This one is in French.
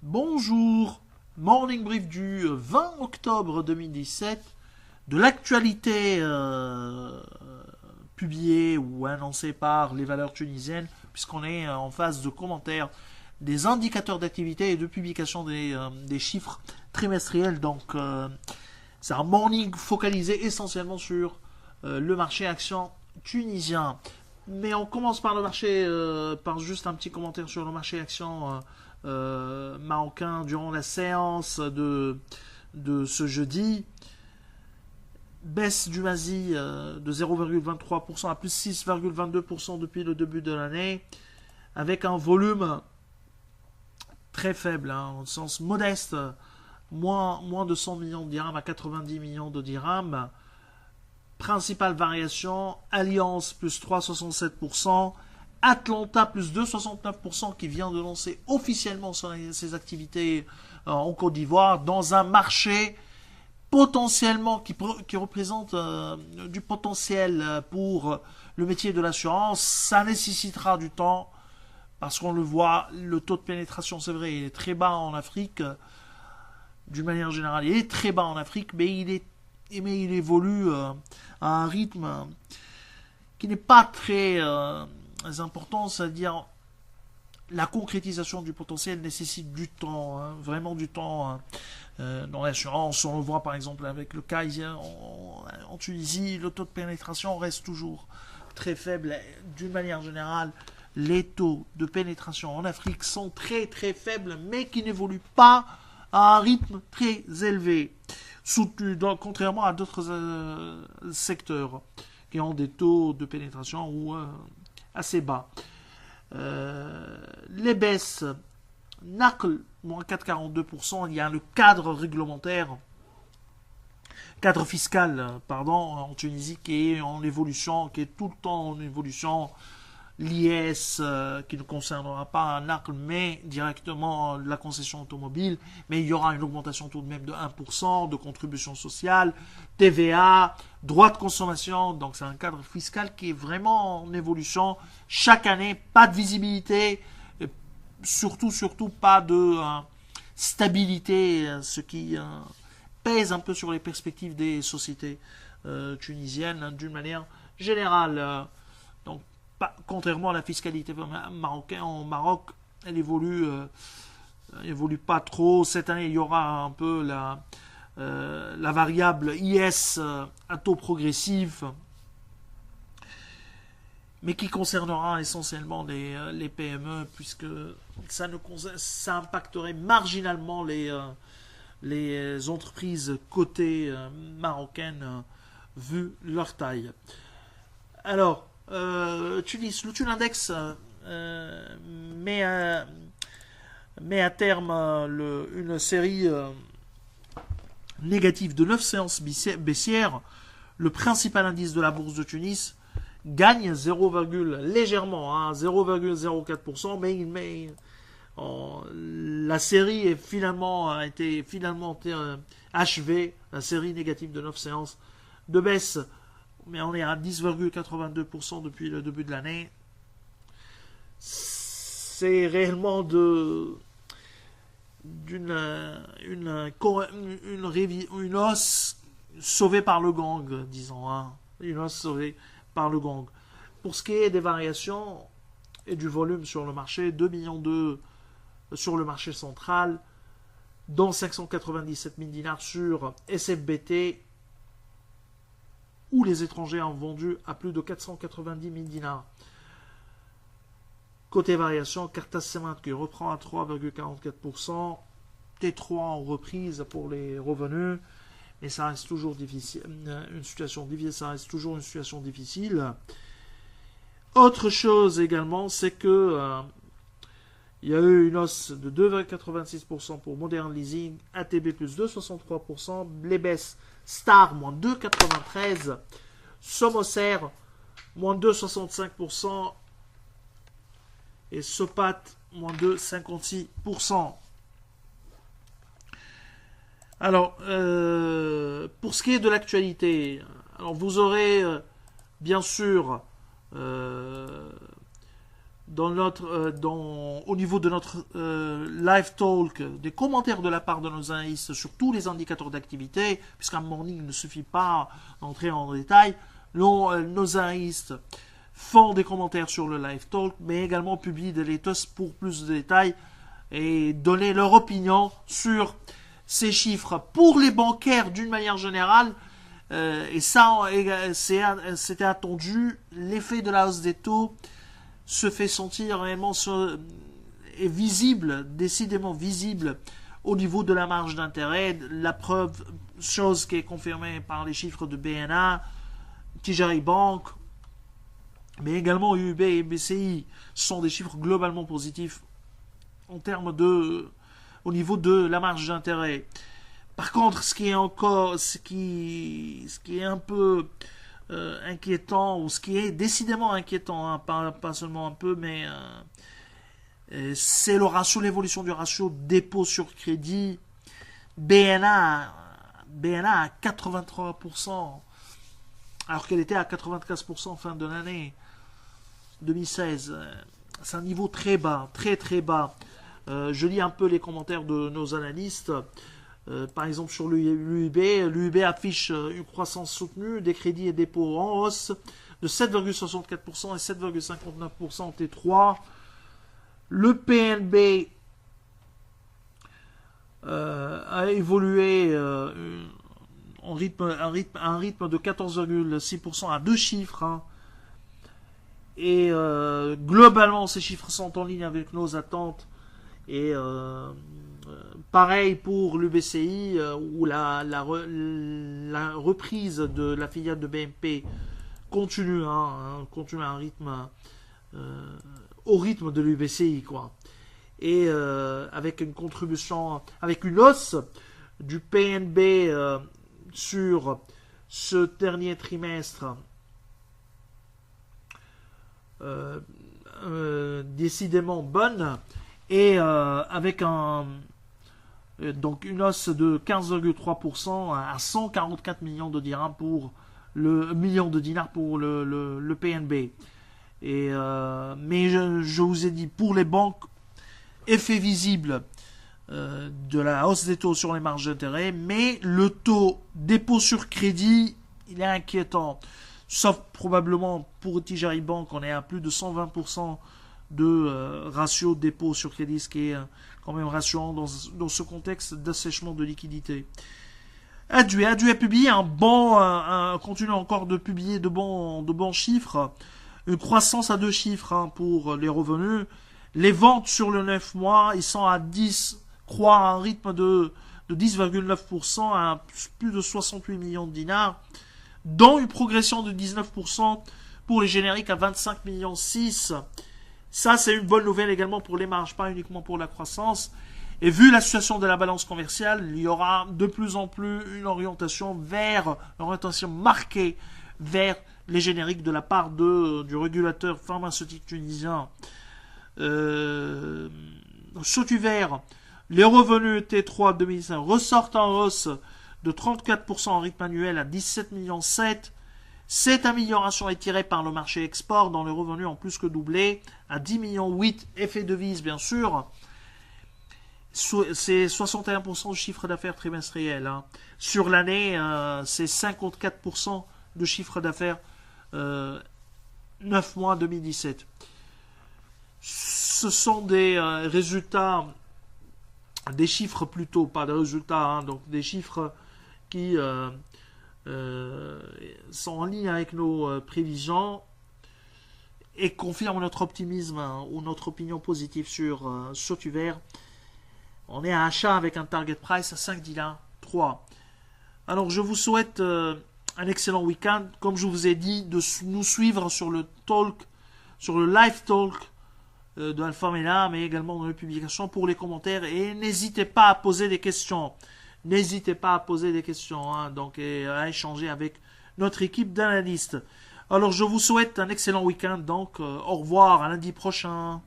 Bonjour, Morning Brief du 20 octobre 2017, de l'actualité publiée ou annoncée par les valeurs tunisiennes, puisqu'on est en phase de commentaires des indicateurs d'activité et de publication des chiffres trimestriels. Donc c'est un morning focalisé essentiellement sur le marché action tunisien. Mais on commence par le marché, par juste un petit commentaire sur le marché action marocain durant la séance de ce jeudi. Baisse du Masi de 0,23% à plus 6,22% depuis le début de l'année, avec un volume très faible, en sens modeste, moins de 100 millions de dirhams à 90 millions de dirhams. Principale variation, Alliance plus 3,67%, Atlanta plus 2,69% qui vient de lancer officiellement ses activités en Côte d'Ivoire dans un marché potentiellement qui représente du potentiel pour le métier de l'assurance. Ça nécessitera du temps parce qu'on le voit, le taux de pénétration, c'est vrai, il est très bas en Afrique. D'une manière générale, il est très bas en Afrique, mais il évolue à un rythme qui n'est pas très important, c'est-à-dire la concrétisation du potentiel nécessite du temps, vraiment du temps dans l'assurance. On le voit par exemple avec le cas en Tunisie, le taux de pénétration reste toujours très faible. D'une manière générale, les taux de pénétration en Afrique sont très très faibles, mais qui n'évoluent pas à un rythme très élevé, soutenu, contrairement à d'autres secteurs qui ont des taux de pénétration assez bas. Les baisses, NACL, moins 4,42%, il y a le cadre fiscal, en Tunisie qui est en évolution, qui est tout le temps en évolution. L'IS qui ne concernera pas un NACL mais directement la concession automobile, mais il y aura une augmentation tout de même de 1% de contribution sociale, TVA, droit de consommation. Donc c'est un cadre fiscal qui est vraiment en évolution chaque année, pas de visibilité, surtout pas de stabilité, ce qui pèse un peu sur les perspectives des sociétés tunisiennes d'une manière générale. Donc contrairement à la fiscalité marocaine, en Maroc, elle évolue pas trop. Cette année, il y aura un peu la variable IS à taux progressif, mais qui concernera essentiellement les PME, puisque ça impacterait marginalement les entreprises cotées marocaines vu leur taille. Alors, Tunis, le Thun Index met à terme une série négative de 9 séances baissières. Le principal indice de la bourse de Tunis gagne légèrement, 0,04%, mais la série a été finalement achevée, la série négative de 9 séances de baisse, mais on est à 10,82% depuis le début de l'année. C'est réellement une hausse sauvée par le gang, disons, une hausse sauvée par le gang. Pour ce qui est des variations et du volume sur le marché, 2,2 millions sur le marché central, dont 597 000 dinars sur SFBT, où les étrangers ont vendu à plus de 490 000 dinars. Côté variation, Cartas Cement qui reprend à 3,44%, T3 en reprise pour les revenus, mais ça reste toujours difficile, une situation difficile. Autre chose également, c'est que il y a eu une hausse de 2,86% pour Modern Leasing, ATB plus 2,63%, Blebes Star moins 2,93%, Somoser moins 2,65% et Sopat moins 2,56%. Alors, pour ce qui est de l'actualité, alors vous aurez bien sûr au niveau de notre live talk, des commentaires de la part de nos analystes sur tous les indicateurs d'activité, puisqu'un morning ne suffit pas d'entrer en détail. Nos analystes font des commentaires sur le live talk, mais également publient des latest pour plus de détails et donner leur opinion sur ces chiffres. Pour les bancaires, d'une manière générale, et ça, c'était attendu, l'effet de la hausse des taux se fait sentir réellement, est visible, décidément visible au niveau de la marge d'intérêt. La preuve, chose qui est confirmée par les chiffres de BNA, TJI Bank, mais également UB et BCI, sont des chiffres globalement positifs en termes au niveau de la marge d'intérêt. Par contre, ce qui est un peu inquiétant, ou ce qui est décidément inquiétant, hein, pas seulement un peu, mais c'est l'évolution du ratio dépôt sur crédit. BNA à 83%, alors qu'elle était à 95% en fin de l'année 2016. C'est un niveau très bas, très très bas. Je lis un peu les commentaires de nos analystes. Par exemple, sur l'UIB affiche une croissance soutenue des crédits et dépôts en hausse de 7,64% et 7,59% en T3. Le PNB a évolué un rythme de 14,6% à deux chiffres. Hein. Et globalement, ces chiffres sont en ligne avec nos attentes. Et pareil pour l'UBCI, où la reprise de la filiale de BNP continue à un rythme au rythme de l'UBCI, quoi. Et avec une contribution, avec une hausse du PNB sur ce dernier trimestre décidément bonne, et avec donc une hausse de 15,3% à 144 millions de dinars pour le PNB. Et mais je vous ai dit, pour les banques, effet visible de la hausse des taux sur les marges d'intérêt, mais le taux dépôt sur crédit, il est inquiétant. Sauf probablement pour TJI Bank, on est à plus de 120% de ratio dépôt sur crédit, ce qui est quand même rassurant dans ce contexte d'assèchement de liquidité. Adui a publié continue encore de publier de bons chiffres, une croissance à deux chiffres, hein, pour les revenus. Les ventes sur le 9 mois, ils sont à 10, croient à un rythme de 10,9% à plus de 68 millions de dinars, dont une progression de 19% pour les génériques à 25 millions 6. Ça, c'est une bonne nouvelle également pour les marges, pas uniquement pour la croissance. Et vu la situation de la balance commerciale, il y aura de plus en plus une orientation marquée vers les génériques de la part du régulateur pharmaceutique tunisien. Sotuver, les revenus T3 2005 ressortent en hausse de 34% en rythme annuel à 17 millions 7. Cette amélioration est tirée par le marché export, dont les revenus ont plus que doublé à 10 millions 8, effet devise bien sûr. C'est 61% de chiffre d'affaires trimestriel. Hein. Sur l'année, c'est 54% de chiffre d'affaires 9 mois 2017. Ce sont des résultats, des chiffres plutôt, pas des résultats, hein, donc des chiffres qui sont en ligne avec nos prévisions et confirment notre optimisme, hein, ou notre opinion positive sur Sotuver. On est à achat avec un target price à 5 dinars 3. Alors je vous souhaite un excellent week-end. Comme je vous ai dit, de nous suivre sur le live talk de Alpha Mena, mais également dans les publications pour les commentaires. Et n'hésitez pas à poser des questions. Hein, donc, et à échanger avec notre équipe d'analystes. Alors je vous souhaite un excellent week-end. Donc au revoir, à lundi prochain.